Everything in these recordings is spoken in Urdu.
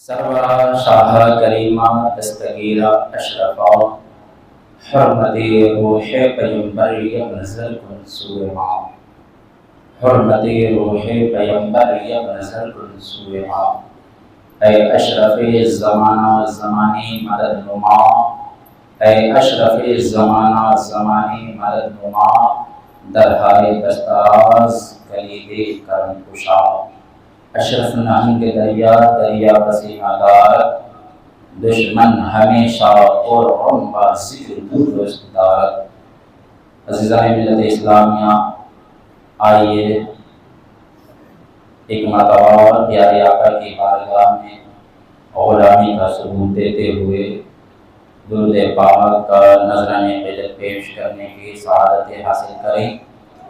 سرورہ شاہ کریمہ دستگیرہ اشرفا حرمت روح پیمبر یک نظر کن سوئے ماں حرمت روح پیمبر یک نظر کن سوئے ماں اے اشرف زمانہ زمانی مدد نما اے اشرف زمانہ زمانی مدد نما درہائے دستاراز کلید کرم کشا اشرف نہنگ دریا دریا پسینہ دار دشمن ہمیشہ اور عمبہ ذکر دور دارت۔ عزیزان ملت اسلامیہ، آئیے ایک مرتبہ پیارے آقا کی بارگاہ میں غلامی کا ثبوت دیتے ہوئے درود پاک کا نذرانِ عقیدت پیش کرنے کی سعادت حاصل کریں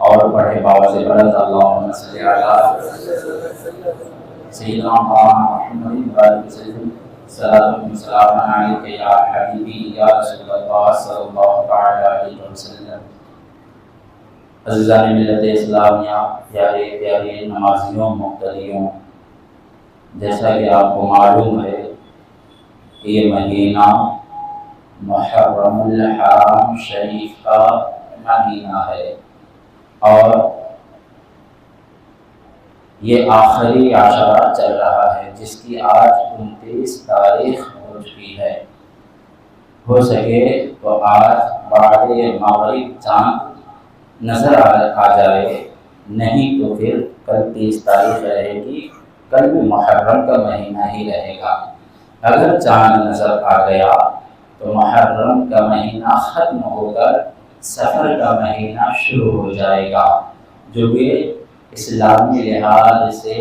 اور پڑھے باوز بلند اللہم صلی علی سیدنا محمد وآلہ وسلم صلاۃ و سلام علیک یا حبیبی یا رسول اللہ صلی اللہ علیہ وسلم۔ عزیزان ملت اسلامیہ، پیارے پیارے نمازیوں مقتدیوں، جیسا کہ آپ کو معلوم ہے کہ یہ مہینہ محرم الحرام شریف کا مہینہ ہے اور یہ آخری عشرہ چل رہا ہے جس کی آج 29 تاریخ ہو چکی ہے۔ ہو سکے تو آج بعد مغرب چاند نظر آ جائے، نہیں تو پھر کل 30 تاریخ رہے گی، کل بھی محرم کا مہینہ ہی رہے گا۔ اگر چاند نظر آ گیا تو محرم کا مہینہ ختم ہو کر سفر کا مہینہ شروع ہو جائے گا، جو کہ اسلامی لحاظ سے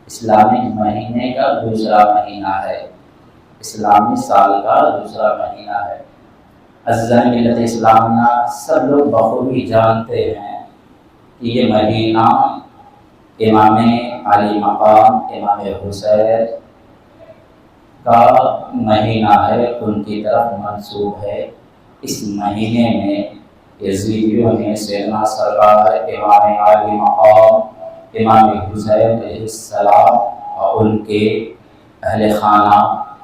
اسلامی مہینے کا دوسرا مہینہ ہے، اسلامی سال کا دوسرا مہینہ ہے۔ عزیزان ملت اسلامیہ، سب لوگ بخوبی جانتے ہیں کہ یہ مہینہ امام علی مقام امام حسین کا مہینہ ہے، ان کی طرف منسوب ہے۔ اس مہینے میں یزیدیوں نے سیدنا سرکار امام علی مقام امام حسین علیہ السلام اور ان کے اہل خانہ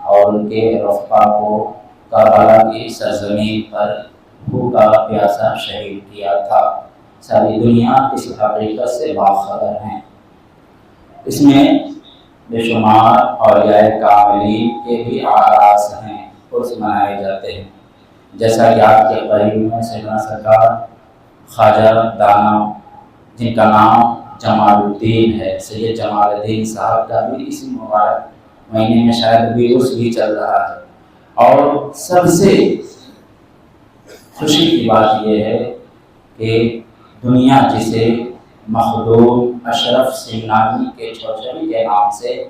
اور ان کے رفقا کو کربلا کی سرزمین پر بھوکا پیاسا شہید کیا تھا۔ ساری دنیا اس حقیقت سے باخبر ہیں۔ اس میں بے شمار اولیاء کاملین کے بھی اعراس ہیں، عرس منائے جاتے ہیں، جیسا کہ آپ کے قریب میں سیدنا سرکار خواجہ دانا جن کا نام جمال الدین ہے، سید جمال الدین صاحب کا بھی اسی مبارک مہینے میں شاید بھی عرس بھی چل رہا ہے۔ اور سب سے خوشی کی بات یہ ہے کہ دنیا جسے مخدوم اشرف سمنانی کے چوچلی کے نام سے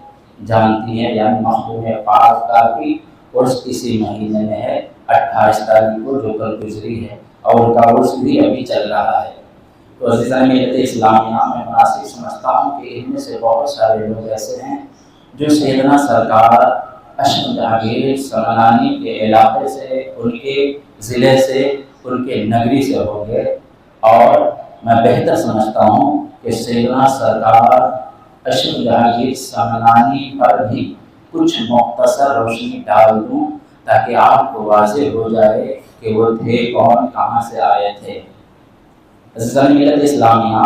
جانتی ہے، یعنی مخدوم پاک کا بھی عرس اسی مہینے میں ہے، 28 تاریخ کو جو کل گزری ہے، اور ان کا عرس بھی ابھی چل رہا ہے۔ تو عزیزان ملت اسلامیہ، میں مناسب سمجھتا ہوں کہ ان میں سے بہت سارے لوگ ایسے ہیں جو سیدنا سرکار اشرف جہانگیر سمنانی کے علاقے سے، ان کے ضلع سے، ان کے نگری سے ہوں گے، اور میں بہتر سمجھتا ہوں کہ سیدنا سرکار اشرف جہانگیر سمنانی پر بھی کچھ مختصر روشنی ڈال دوں تاکہ آپ کو واضح ہو جائے کہ وہ تھے کون، کہاں سے آئے تھے۔ عزیزان ملت اسلامیہ،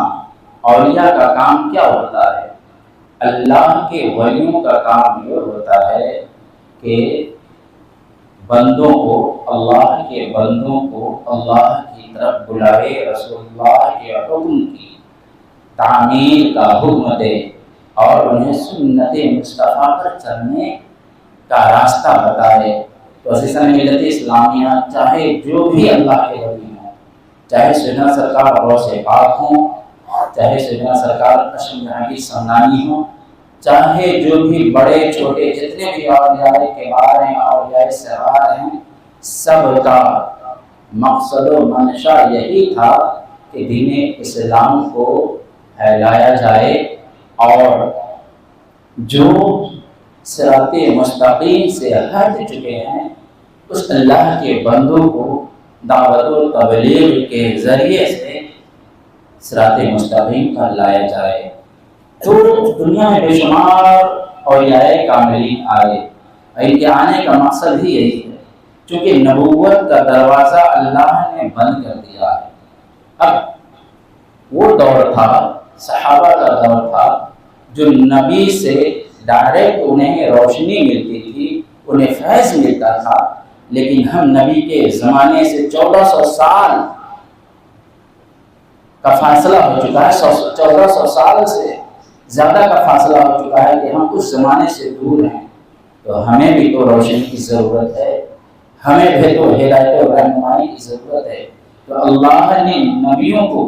اولیاء کا کام کیا ہوتا ہے؟ اللہ کے ولیوں کا کام یہ ہوتا ہے کہ بندوں کو، اللہ کے بندوں کو اللہ کی طرف بلائے، رسول اللہ کے حکم کی تعمیل کا حکم دے اور انہیں سنت مصطفیٰ پر چلنے کا راستہ بتائے۔ تو عزیزان ملت اسلامیہ، چاہے جو بھی اللہ کے ولی ہوں، چاہے سیدنا سرکار غوث پاک ہوں، چاہے سیدنا سرکار اشرف جہانگیر سمنانی ہوں، چاہے جو بھی بڑے چھوٹے جتنے بھی اولیاء کبار ہیں، اولیاء صغار ہیں، سب کا مقصد و منشا یہی تھا کہ دین اسلام کو پھیلایا جائے اور جو صراط مستقیم سے ہٹ چکے ہیں اس اللہ کے بندوں کو دعوت و تبلیغ کے ذریعے سے صراط مستقیم پر لایا جائے۔ تو دنیا میں بے شمار اولیاء کاملین آئے، ان کے آنے کا مقصد ہی یہی ہے، چونکہ نبوت کا دروازہ اللہ نے بند کر دیا ہے۔ اب وہ دور تھا، صحابہ کا دور تھا، جو نبی سے ڈائریکٹ انہیں روشنی ملتی تھی، انہیں فیض ملتا تھا، لیکن ہم نبی کے زمانے سے 1400 سال کا فاصلہ ہو چکا ہے، 1400 سال سے زیادہ کا فاصلہ ہو چکا ہے کہ ہم اس زمانے سے دور ہیں، تو ہمیں بھی تو روشنی کی ضرورت ہے، ہمیں بھی تو ہدایت و رہنمائی کی ضرورت ہے۔ تو اللہ نے نبیوں کو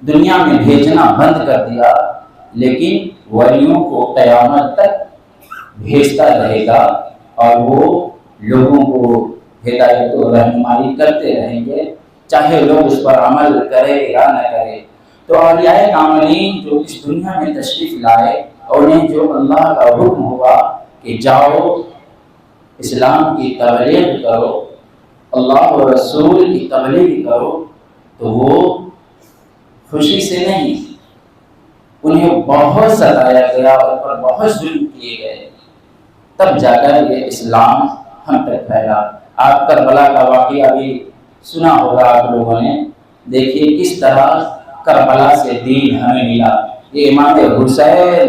دنیا میں بھیجنا بند کر دیا، لیکن ولیوں کو قیامت تک بھیجتا رہے گا، اور وہ لوگوں کو ہدایت و رہنمائی کرتے رہیں گے، چاہے لوگ اس پر عمل کرے یا نہ کرے۔ تو اولیاء کاملین جو اس دنیا میں تشریف لائے، اور انہیں جو اللہ کا حکم ہوا کہ جاؤ اسلام کی تبلیغ کرو، اللہ و رسول کی تبلیغ کرو، تو وہ خوشی سے نہیں، انہیں بہت ستایا گیا اور ان پر بہت ظلم کیے گئے، تب جا کر یہ اسلام ہم تک پھیلا۔ آپ کربلا کا واقعہ بھی سنا ہوگا آپ لوگوں نے، دیکھیے کس طرح کربلا سے دین ہمیں ملا۔ یہ امام حسین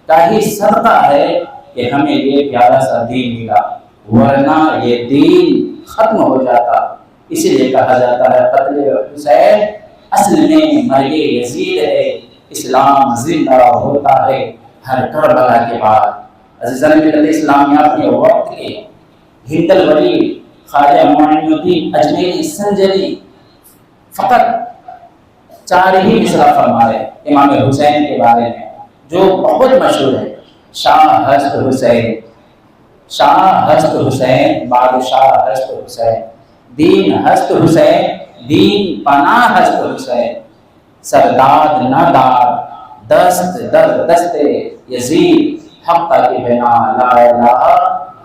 کا ہی صدقہ ہے کہ ہمیں یہ پیارا سا دین ملا، ورنہ یہ دین ختم ہو جاتا۔ اسی لیے کہا جاتا ہے قتل حسین اصل میں مرگ یزید ہے، اسلام زندہ ہوتا ہے ہر کربلا کے بعد۔ عزیزان ملت اسلامیہ، اپنے وقت کے ہند الولی خواجہ معین الدین اجمیری سنجری فقط 4 ہی مصرع فرمائے امام حسین کے بارے میں، جو بہت مشہور ہے: شاہ ہست حسین، شاہ ہست حسین، بادشاہ ہست حسین، دین ہست حسین، دین پناہ ہست حسین، سرداد نہ داد، دست در دست یزید، حق کی بنا لا الہ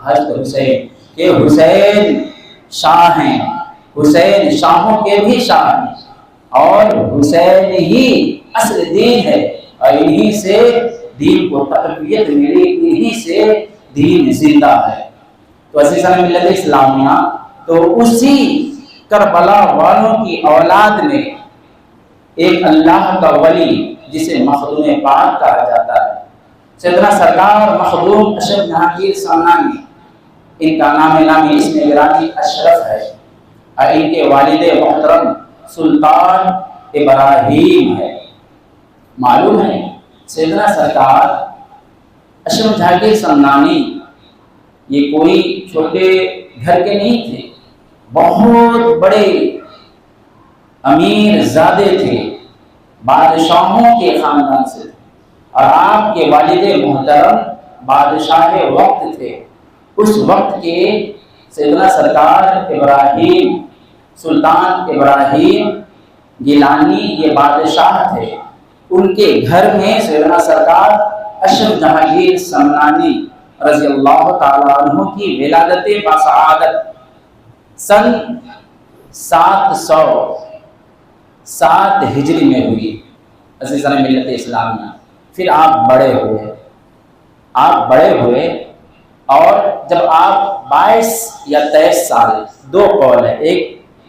ہست حسین۔ کہ حسین شاہ ہیں، حسین شاہوں کے بھی شاہ ہیں، اور حسین ہی اصل دین ہے، اور انہی سے دین کو تقویت ملی، انہی سے دین زندہ ہے۔ تو عزیزان ملت اسلامیہ، تو اسی کربلا والوں کی اولاد میں ایک اللہ کا ولی جسے مخدوم پاک کہا جاتا ہے، سیدنا سرکار مخدوم اشرف جہانگیر سامنانی، ان کا نام اسم گرامی اشرف ہے، اور ان کے والد محترم سلطان ابراہیم ہے۔ معلوم ہے سیدنا سرکار اشرف جہانگیر سامنانی یہ کوئی چھوٹے گھر کے نہیں تھے، بہت بڑے امیر زادے تھے، بادشاہوں کے خاندان سے، اور آپ کے والد محترم بادشاہ وقت تھے۔ اس وقت کے سیدنا سرکار ابراہیم، سلطان ابراہیم گیلانی یہ بادشاہ تھے، ان کے گھر میں سیدنا سرکار اشرف جہانگیر سامنانی رضی اللہ تعالیٰ عنہ کی ولادت بسعادت سن 707 ہجری میں ہوئی۔ عزیزان ملت اسلامیہ، پھر آپ بڑے ہوئے، اور جب آپ 22 یا 23 سال، 2 قول ہے، ایک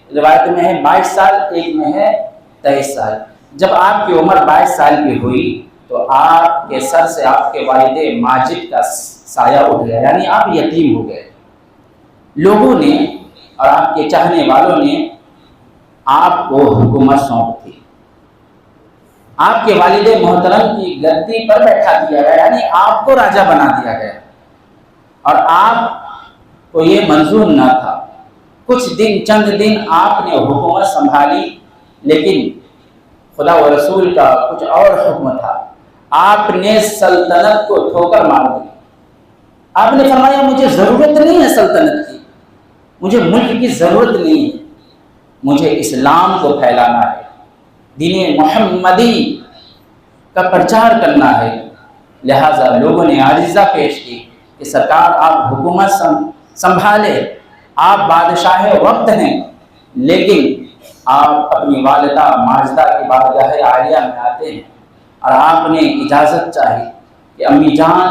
روایت میں ہے 22 سال، ایک میں ہے 23 سال، جب آپ کی عمر 22 سال کی ہوئی تو آپ کے سر سے آپ کے والد ماجد کا سایہ اٹھ گیا، یعنی آپ یتیم ہو گئے۔ لوگوں نے اور آپ کے چاہنے والوں نے آپ کو حکومت سونپ دی، آپ کے والد محترم کی گدی پر بیٹھا دیا گیا، یعنی آپ کو راجہ بنا دیا گیا، اور آپ کو یہ منظور نہ تھا۔ چند دن آپ نے حکومت سنبھالی، لیکن خدا و رسول کا کچھ اور حکم تھا، آپ نے سلطنت کو ٹھوکر مار دی۔ آپ نے فرمایا مجھے ضرورت نہیں ہے سلطنت کی، مجھے ملک کی ضرورت نہیں ہے، مجھے اسلام کو پھیلانا ہے، دین محمدی کا پرچار کرنا ہے۔ لہٰذا لوگوں نے عریضہ پیش کی کہ سرکار آپ حکومت سنبھالے، آپ بادشاہ وقت ہیں، لیکن آپ اپنی والدہ ماجدہ کی بارگاہ عالیہ میں آتے ہیں، اور آپ نے اجازت چاہی کہ امی جان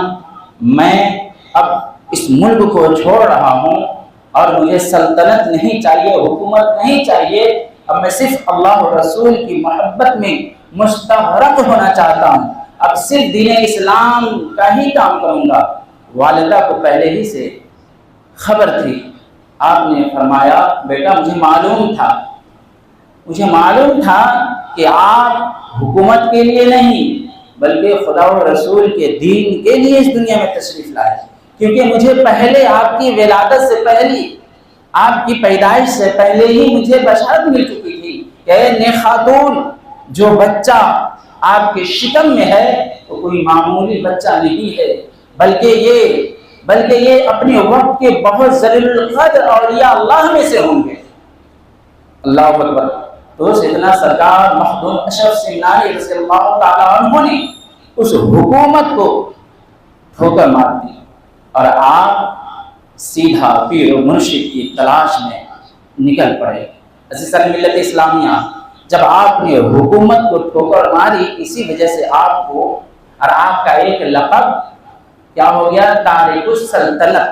میں اب اس ملک کو چھوڑ رہا ہوں اور مجھے سلطنت نہیں چاہیے، حکومت نہیں چاہیے، اب میں صرف اللہ اور رسول کی محبت میں مستغرق ہونا چاہتا ہوں، اب صرف دین اسلام کا ہی کام کروں گا۔ والدہ کو پہلے ہی سے خبر تھی۔ آپ نے فرمایا بیٹا مجھے معلوم تھا کہ آپ حکومت کے لیے نہیں بلکہ خدا و رسول کے دین کے لیے اس دنیا میں تشریف لائے، کیونکہ مجھے پہلے آپ کی ولادت سے پہلی، آپ کی پیدائش سے پہلے ہی مجھے بشارت مل چکی تھی کہ اے نیک خاتون، جو بچہ آپ کے شکم میں ہے وہ کوئی معمولی بچہ نہیں ہے، بلکہ یہ اپنے وقت کے بہت ذلیل القدر اولیاء اللہ میں سے ہوں گے۔ اللہ اکبر۔ تو سیدنا سرکار مخدوم اشرف سمنانی رضی اللہ تعالیٰ عنہ نے اس حکومت کو ٹھوکر مار دی اور آپ سیدھا پیر و مرشد کی تلاش میں نکل پڑے۔ عزیزان ملت اسلامیہ، جب آپ نے حکومت کو ٹھوکر ماری، اسی وجہ سے آپ کو اور آپ کا ایک لقب کیا ہو گیا؟ تارک السلطنت،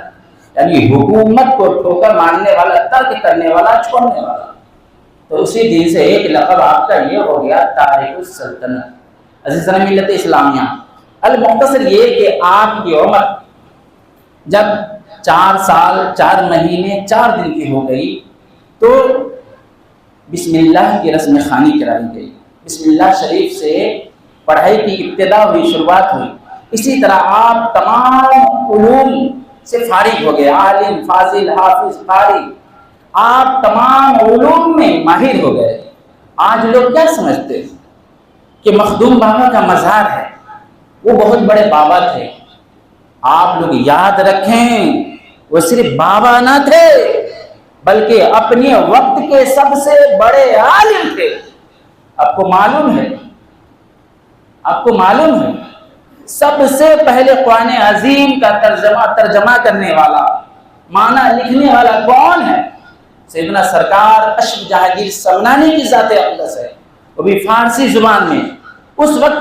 یعنی حکومت کو ٹھوکر مارنے والا، ترک کرنے والا، چھوڑنے والا۔ تو اسی دن سے ایک لقب آپ کا یہ ہو گیا تارک السلطنت۔ عزیزان ملت اسلامیہ، المختصر یہ کہ آپ کی عمر جب 4 سال 4 مہینے 4 دن کی ہو گئی تو بسم اللہ کی رسم خوانی کرائی گئی، بسم اللہ شریف سے پڑھائی کی ابتدا ہوئی، شروعات ہوئی۔ اسی طرح آپ تمام علوم سے فارغ ہو گئے، عالم، فاضل، حافظ، قاری، آپ تمام علوم میں ماہر ہو گئے۔ آج لوگ کیا سمجھتے ہیں کہ مخدوم بابا کا مزار ہے، وہ بہت بڑے بابا تھے۔ آپ لوگ یاد رکھیں، وہ صرف بابا نہ تھے بلکہ اپنے وقت کے سب سے بڑے عالم تھے۔ آپ کو معلوم ہے سب سے پہلے قرآن عظیم کا ترجمہ کرنے والا، معنی لکھنے والا کون ہے؟ سیدنا سرکار اشرف جہانگیر سمنانی کی ذات اقدس ہے، وہ بھی فارسی زبان میں۔ اس وقت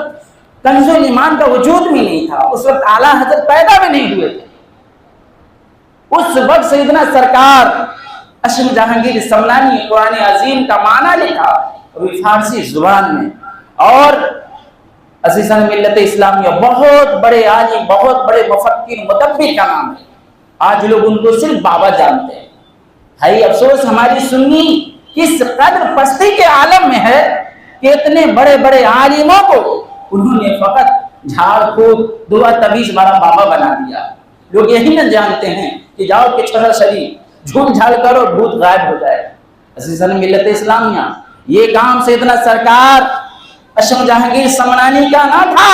کنز الایمان کا وجود بھی نہیں تھا، اس وقت اعلیٰ حضرت پیدا بھی نہیں ہوئے تھے۔ اس وقت سیدنا سرکار اشرف جہانگیر سمنانی قرآن عظیم کا معنی لکھا، وہ بھی فارسی زبان میں۔ اور عزیزان ملت اسلامیہ، بہت بڑے عالم، بہت بڑے مفکر، مدبر کا نام ہے، آج لوگ ان کو صرف بابا جانتے ہیں۔ ہے افسوس ہماری سنی کس قدر پستی کے عالم میں ہے کہ اتنے بڑے بڑے عالموں کو انہوں نے فقط جھاڑ پھوک، دعا طویز والا بابا بنا دیا۔ لوگ یہی نہ جانتے ہیں کہ جاؤ کہ چھوڑا شریف جھول جھاڑ کرو، بھوت غائب ہو جائے۔ عزیزان ملت اسلامیہ، یہ کام سیدنا سرکار اشرف جہانگیر سمنانی کا نہ تھا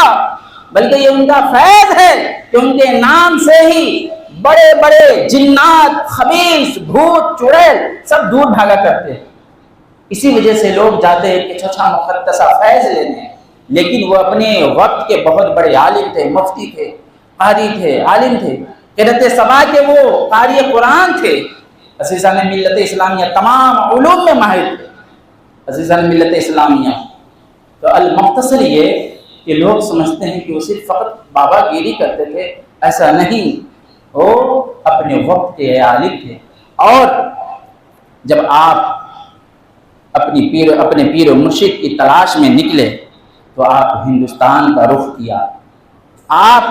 بلکہ یہ ان کا فیض ہے کہ ان کے نام سے ہی بڑے بڑے جنات، خبیث، بھوت، چڑیل سب دور بھاگا کرتے ہیں۔ اسی وجہ سے لوگ جاتے ہیں کہ چھوٹا مقدسہ فیض لینے، لیکن وہ اپنے وقت کے بہت بڑے عالم تھے، مفتی تھے، قاری تھے، عالم تھے، قرۃ سبا کے وہ قاری قرآن تھے۔ عزیزان ملت اسلامیہ، تمام علوم میں ماہر تھے۔ عزیزان ملت اسلامیہ، تو المختصر یہ کہ لوگ سمجھتے ہیں کہ وہ صرف فقط بابا گیری کرتے تھے، ایسا نہیں، وہ اپنے وقت کے عالم تھے۔ اور جب آپ اپنے پیر و مرشد کی تلاش میں نکلے تو آپ ہندوستان کا رخ کیا، آپ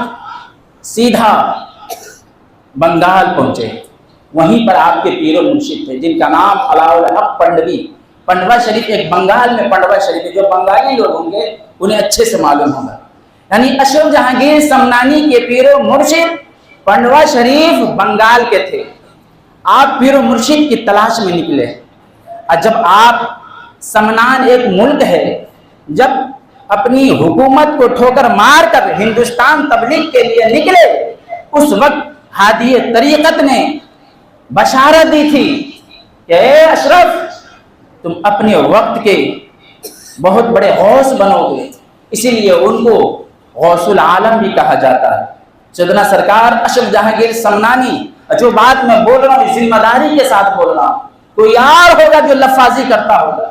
سیدھا بنگال پہنچے۔ وہیں پر آپ کے پیر و مرشد تھے جن کا نام علاء الحق پنڈوی، پنڈوا شریف ایک بنگال میں پنڈوا شریف ہے، جو بنگالی لوگ ہوں گے انہیں اچھے سے معلوم ہوگا۔ یعنی اشرف جہانگیر سمنانی کے پیر و مرشد پنڈوا شریف بنگال کے تھے۔ آپ پیر و مرشد کی تلاش میں نکلے، اور جب آپ سمنان ایک ملک ہے، جب اپنی حکومت کو ٹھوکر مار کر ہندوستان تبلیغ کے لیے نکلے، اس وقت ہادی طریقت نے بشارت دی تھی کہ اے اشرف، تم اپنے وقت کے بہت بڑے غوث بنو گے، اسی لیے ان کو غوث العالم بھی کہا جاتا ہے۔ سیدنا سرکار اشرف جہانگیر سمنانی، جو بات میں بول رہا ہوں ذمہ داری کے ساتھ بول رہا ہوں، کوئی اور ہوگا جو لفاظی کرتا ہوگا،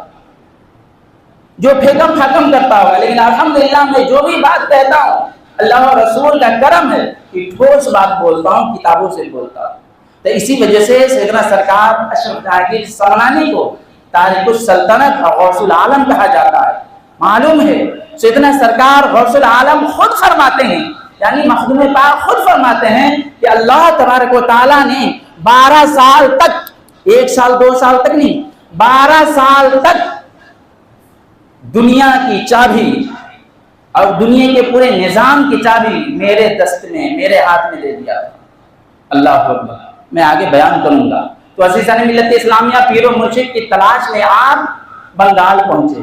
جو پھیکم پھاکم کرتا ہوگا، لیکن الحمدللہ میں جو بھی بات کہتا ہوں اللہ اور رسول کا کرم ہے کہ ٹھوس بات بولتا ہوں، کتابوں سے بولتا ہوں۔ تو اسی وجہ سے سیدنا سرکار اشرف جہانگیر سمنانی کو تاریخ السلطنت اور غوث العالم کہا جاتا ہے۔ معلوم ہے سیدنا سرکار غوث العالم خود فرماتے ہیں، یعنی مخدوم پاک خود فرماتے ہیں کہ اللہ تبارک و تعالیٰ نے 12 سال تک، 1 سال 2 سال تک نہیں، 12 سال تک دنیا کی چابی اور دنیا کے پورے نظام کی چابی میرے دست میں، میرے ہاتھ میں دے دیا۔ اللہ اکبر، میں آگے بیان کروں گا۔ تو عزیزان ملت اسلامیہ، پیر و مرشد کی تلاش میں آپ بنگال پہنچے۔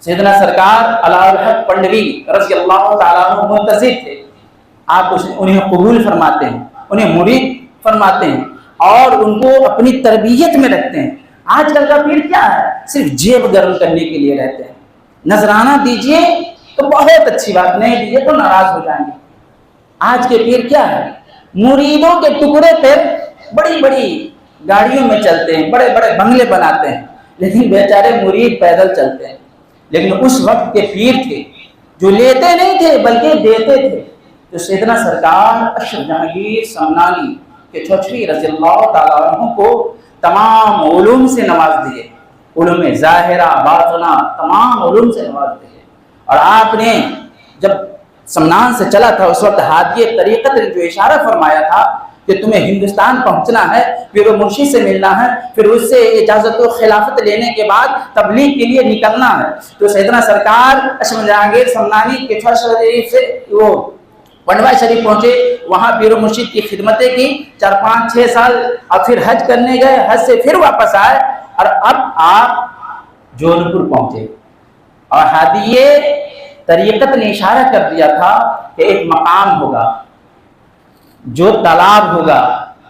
سیدنا سرکار علاء الحق پنڈوی رضی اللہ تعالیٰ عنہ منتظر تھے، آپ انہیں قبول فرماتے ہیں، انہیں مرید فرماتے ہیں اور ان کو اپنی تربیت میں رکھتے ہیں۔ آج کل کا پیر کیا ہے؟ صرف جیب گرم کرنے کے لیے رہتے ہیں، نذرانہ دیجئے تو بہت اچھی بات، نہیں دیجئے تو ناراض ہو جائیں گے۔ آج کے پیر کیا ہے؟ مریدوں کے ٹکڑے پہ بڑی بڑی گاڑیوں میں چلتے ہیں، بڑے بڑے بنگلے بناتے ہیں، لیکن بیچارے مرید پیدل چلتے ہیں۔ لیکن اس وقت کے پیر تھے جو لیتے نہیں تھے بلکہ دیتے تھے۔ تو سیدنا سرکار اشرف جہانگیر سمنانی کے چھوچھوی رضی اللہ تعالیٰ عنہ کو تمام علوم سے نواز دیے، علوم ظاہرہ باطنہ تمام علوم سے نواز دیے۔ اور آپ نے جب سمنان سے چلا تھا اس وقت ہادی طریقت نے جو اشارہ فرمایا تھا کہ تمہیں ہندوستان پہنچنا ہے، پھر وہ مرشد سے ملنا ہے، پھر اس سے اجازت و خلافت لینے کے بعد تبلیغ کے لیے نکلنا ہے۔ تو سیدنا سرکار اشرف جہانگیر سمنانی کے شریف سے وہ پنڈوا شریف پہنچے، وہاں پیر و مرشد کی خدمتیں کی 4 5 6 سال، اور پھر حج کرنے گئے، حج سے پھر واپس آئے اور اب آپ جونپور پہنچے۔ اور ہادی طریقت نے اشارہ کر دیا تھا کہ ایک مقام ہوگا جو تالاب ہوگا،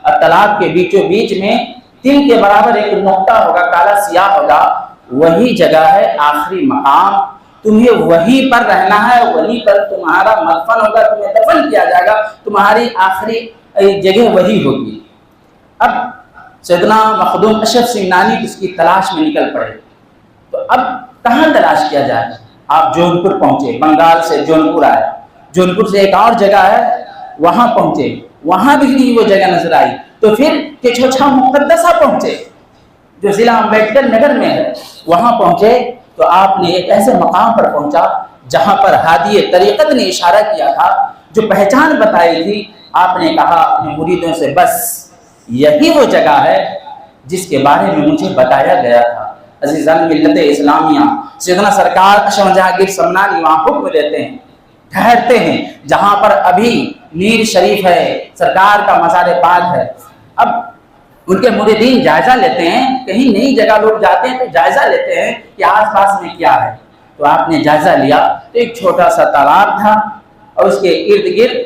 اور تالاب کے بیچوں بیچ میں تل کے برابر ایک نقطہ ہوگا، کالا سیاہ ہوگا، وہی جگہ ہے آخری مقام، تمہیں وہیں پر رہنا ہے، وہیں پر تمہارا مدفن ہوگا، تمہیں دفن کیا جائے گا، تمہاری آخری جگہ وہی ہوگی۔ اب سیدنا مخدوم اشرف سمنانی اس کی تلاش میں نکل پڑے۔ تو اب کہاں تلاش کیا جائے؟ آپ جونپور پہنچے، بنگال سے جونپور آئے، جونپور سے ایک اور جگہ ہے وہاں پہنچے، وہاں بھی نہیں وہ جگہ نظر آئی، تو پھر کچھوچھا مقدسہ پہنچے جو ضلع امبیڈکر نگر میں ہے، وہاں پہنچے۔ تو آپ نے ایک ایسے مقام پر پہنچا جہاں پر ہادی طریقت نے اشارہ کیا تھا، جو پہچان بتائی تھی۔ آپ نے کہا اپنے مریدوں سے، بس یہی وہ جگہ ہے جس کے بارے میں مجھے بتایا گیا تھا۔ عزیزان ملت اسلامیہ، سیدنا سرکار اشرف جہانگیر سمنانی وہاں حکم دیتے ہیں، ٹھہرتے ہیں جہاں پر ابھی میر شریف ہے، سرکار کا مزار پاک ہے۔ اب ان کے مریدین جائزہ لیتے ہیں، کہیں نئی جگہ لوگ جاتے ہیں تو جائزہ لیتے ہیں کہ آس پاس میں کیا ہے۔ تو آپ نے جائزہ لیا تو ایک چھوٹا سا تالاب تھا اور اس کے ارد گرد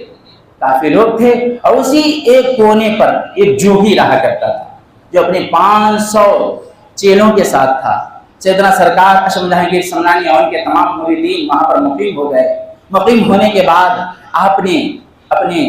کافی لوگ تھے، اور اسی ایک کونے پر ایک جوگی رہا کرتا تھا جو اپنے 500 چیلوں کے ساتھ تھا۔ سیدنا سرکار اشرف جہانگیر سمنانی اور ان کے تمام مریدین وہاں پر مقیم ہو گئے۔ مقیم ہونے کے بعد آپ نے اپنے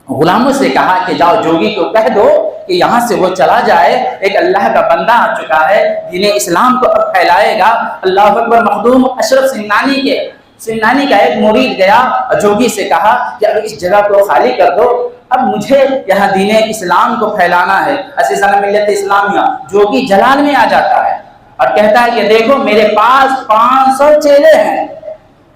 غلاموں سے کہا کہ جاؤ جوگی کو کہہ دو کہ یہاں سے وہ چلا جائے، ایک اللہ کا بندہ آ چکا ہے، دین اسلام کو اب پھیلائے گا۔ اللہ اکبر۔ مخدوم اشرف سمنانی کا ایک مرید گیا اور جوگی سے کہا کہ اب اس جگہ کو خالی کر دو، اب مجھے یہاں دین اسلام کو پھیلانا ہے۔ عزیزان ملت اسلامیہ، جوگی جلال میں آ جاتا ہے اور کہتا ہے کہ دیکھو میرے پاس 500 چیلے ہیں،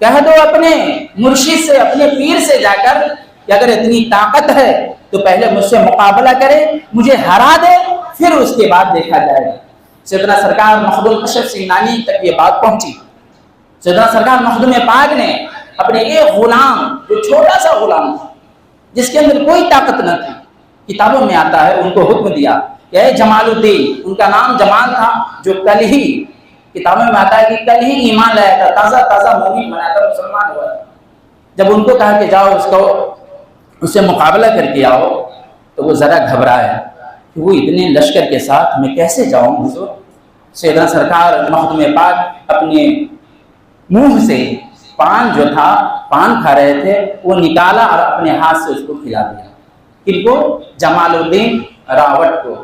کہہ دو اپنے مرشد سے، اپنے پیر سے جا کر کہ اگر اتنی طاقت ہے تو پہلے مجھ سے مقابلہ کرے، مجھے ہرا دے، پھر اس کے بعد دیکھا جائے گا۔ سیدنا سرکار مخدوم اشرف سمنانی تک یہ بات پہنچی۔ سیدنا سرکار مخدوم پاک نے اپنے ایک غلام، جو چھوٹا سا غلام تھا جس کے اندر کوئی طاقت نہ تھی، کتابوں میں آتا ہے، ان کو حکم دیا کہ اے جمال الدین، ان کا نام جمال تھا، جو کل ہی کتابوں میں آتا ہے کہ کل ہی ایمان لایا تھا، تازہ تازہ مومن بنا کر مسلمان ہوا تھا۔ جب ان کو کہا کہ جاؤ اس سے مقابلہ کر کے آؤ، تو وہ ذرا گھبرایا کہ وہ اتنے لشکر کے ساتھ میں کیسے جاؤں حضور۔ سیدنا سرکار مخدوم پاک اپنے منہ سے پان جو تھا، پان کھا رہے تھے، وہ نکالا اور اپنے ہاتھ سے اس کو کھلا دیا۔ کن کو؟ جمال الدین راونت کو۔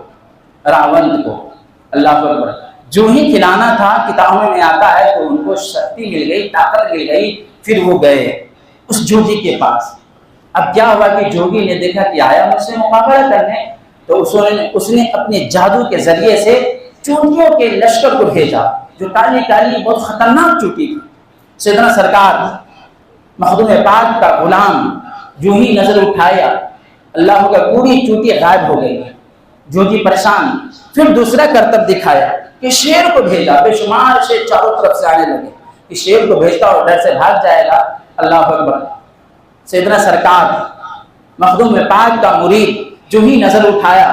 اللہ اکبر۔ جو ہی کھلانا تھا، کتابوں میں آتا ہے تو ان کو شکتی مل گئی، طاقت مل گئی، پھر وہ گئے اس جوگی کے پاس۔ اب کیا ہوا کہ جوگی نے دیکھا کہ آیا مجھ سے مقابلہ کرنے، تو اس نے اپنے جادو کے ذریعے سے چونٹیوں کے لشکر کو بھیجا، جو کالی کالی بہت خطرناک چونٹی تھی۔ سیدنا سرکار مخدوم پاک کا غلام جو ہی نظر اٹھایا، اللہ کا پوری چونٹی غائب ہو گئی۔ جوگی پریشان، پھر دوسرا کرتب دکھایا کہ شیر کو بھیجا، بے شمار شیر چاروں طرف سے آنے لگے کہ شیر کو بھیجتا اور ڈر سے بھاگ جائے گا۔ اللہ اکبر۔ سیدنا سرکار مخدوم پاک کا مرید جو ہی نظر اٹھایا،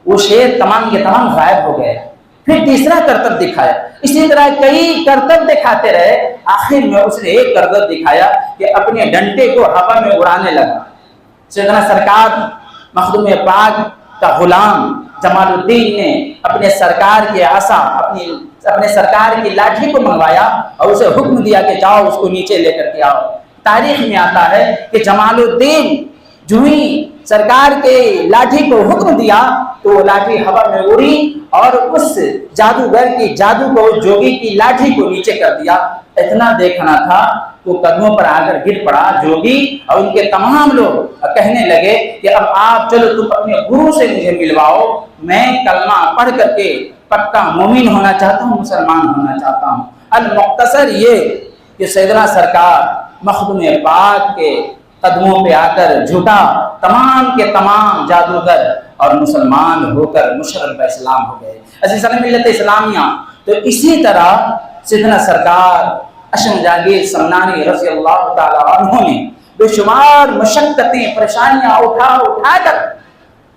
وہ شیر تمام کے تمام غائب ہو گئے۔ پھر تیسرا کرتب دکھایا، اسی طرح کئی کرتب دکھاتے رہے، آخر میں اس نے ایک کرتب دکھایا کہ اپنے ڈنڈے کو ہوا میں اڑانے لگا۔ سیدنا سرکار مخدوم پاک کا غلام جمال الدین نے اپنے سرکار کے عصا، اپنے سرکار کی لاٹھی کو منگوایا اور اسے حکم دیا کہ جاؤ اس کو نیچے لے کر کے آؤ۔ تاریخ میں آتا ہے کہ جمال الدین جو ہی سرکار کے لاٹھی کو حکم دیا تو وہ لاٹھی ہوا میں اڑی اور اس جادوگر کی جادو کو، جوگی کی لاٹھی کو نیچے کر دیا۔ اتنا دیکھنا تھا وہ قدموں پر آ کر گر پڑا جوگی، اور ان کے تمام لوگ کہنے لگے کہ اب آپ چلو تم اپنے گرو سے مجھے ملواؤ، میں کلمہ پڑھ کر کے پکا مومن ہونا چاہتا ہوں، مسلمان ہونا چاہتا ہوں۔ المختصر یہ کہ سیدنا سرکار مخدوم پاک کے قدموں پہ آ کر جھکا، تمام کے تمام جادوگر اور مسلمان ہو کر مشرف اسلام ہو گئے۔ عزیزان ملت اسلامیہ، تو اسی طرح سیدنا سرکار اشم جہانگیر سمنانی رضی اللہ تعالی عنہ نے بے شمار مشقتیں، پریشانیاں اٹھا کر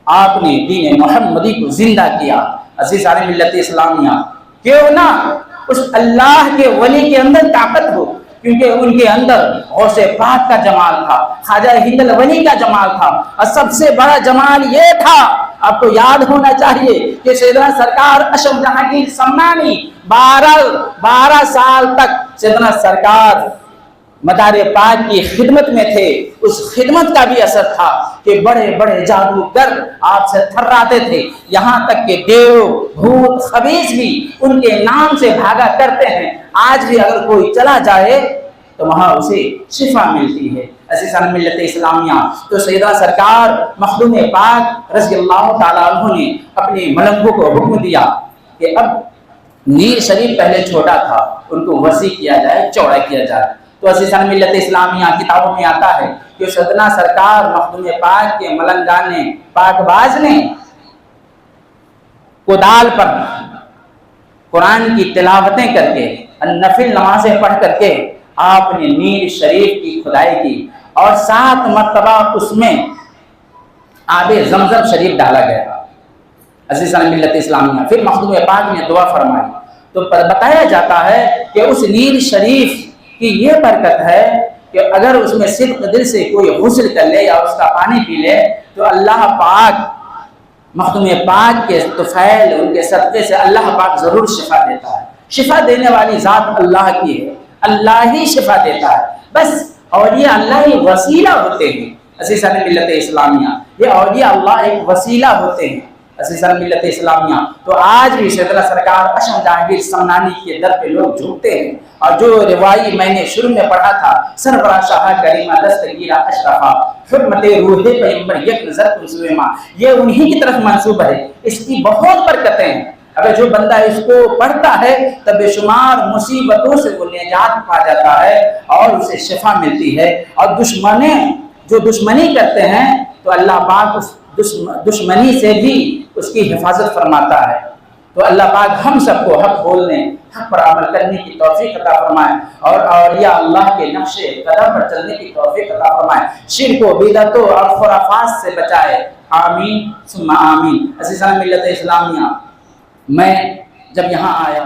آپ نے دین محمدی کو زندہ کیا۔ عزیزان ملت اسلامیہ، کیوں نہ اس اللہ کے ولی کے اندر طاقت ہو، کیونکہ ان کے اندر غوث پاک کا جمال تھا، خواجہ ہند الولی کا جمال تھا، اور سب سے بڑا جمال یہ تھا، آپ کو یاد ہونا چاہیے کہ سیدنا سرکار اشم جہانگیر سمنانی 12 سال تک سیدنا سرکار مدار پاک کی خدمت میں تھے۔ اس خدمت کا بھی اثر تھا کہ بڑے بڑے جادوگر آپ سے تھراتے تھے، یہاں تک کہ دیو، بھوت، خبیث بھی ان کے نام سے بھاگا کرتے ہیں۔ آج بھی اگر کوئی چلا جائے تو وہاں اسے شفا ملتی ہے۔ عزیزان ملت اسلامیہ، تو سیدنا سرکار مخدوم پاک رضی اللہ تعالیٰ عنہ نے اپنے ملنگوں کو حکم دیا کہ اب نیر شریف پہلے چھوٹا تھا، ان کو وسیع کیا جائے، چوڑا کیا جائے۔ تو عزیزان ملت اسلامیہ، کتابوں میں آتا ہے کہ سیدنا سرکار مخدوم پاک کے ملنگان نے، پاک باز نے کدال پر قرآن کی تلاوتیں کر کے، نفل نمازیں پڑھ کر کے آپ نے نیر شریف کی کھدائی کی، اور 7 مرتبہ اس میں آب زمزم شریف ڈالا گیا۔ عزیزان ملت اسلامیہ، پھر مخدوم پاک نے دعا فرمائی، تو بتایا جاتا ہے کہ اس نیر شریف کی یہ برکت ہے کہ اگر اس میں صدق دل سے کوئی غسل کر لے یا اس کا پانی پی لے تو اللہ پاک مخدوم پاک کے طفیل، ان کے صدقے سے اللہ پاک ضرور شفا دیتا ہے۔ شفا دینے والی ذات اللہ کی ہے، اللہ ہی شفا دیتا ہے بس، اولیاء اللہ ہی وسیلہ ہوتے ہیں۔ عزیزان ملت اسلامیہ، یہ اولیاء اللہ ایک وسیلہ ہوتے ہیں۔ عزیزان ملت اسلامیہ، تو آج بھی سیدنا سرکار اشم جہانگیر سمنانی کے در پہ لوگ جھکتے ہیں، اور جو روائی میں نے شروع میں پڑھا تھا، سربراہ شاہ کریمہ دستگیرہ اشرفہ حرمت روح پیغمبر یک نظر کنسویما، یہ انہی کی طرف منسوب ہے۔ اس کی بہت برکتیں ہیں۔ اگر جو بندہ اس کو پڑھتا ہے تب بے شمار مصیبتوں سے وہ نجات پا جاتا ہے اور اسے شفا ملتی ہے، اور جو دشمنی کرتے ہیں تو اللہ پاک اس دشمنی سے بھی اس کی حفاظت فرماتا ہے۔ تو اللہ پاک ہم سب کو حق بولنے، حق پر عمل کرنے کی توفیق عطا فرمائے، اور اولیاء اللہ کے نقش قدم پر چلنے کی توفیق عطا فرمائے، شرک و بدعت اور خرافات سے بچائے، آمین ثم آمین۔ عزیزان ملت اسلامیہ، میں جب یہاں آیا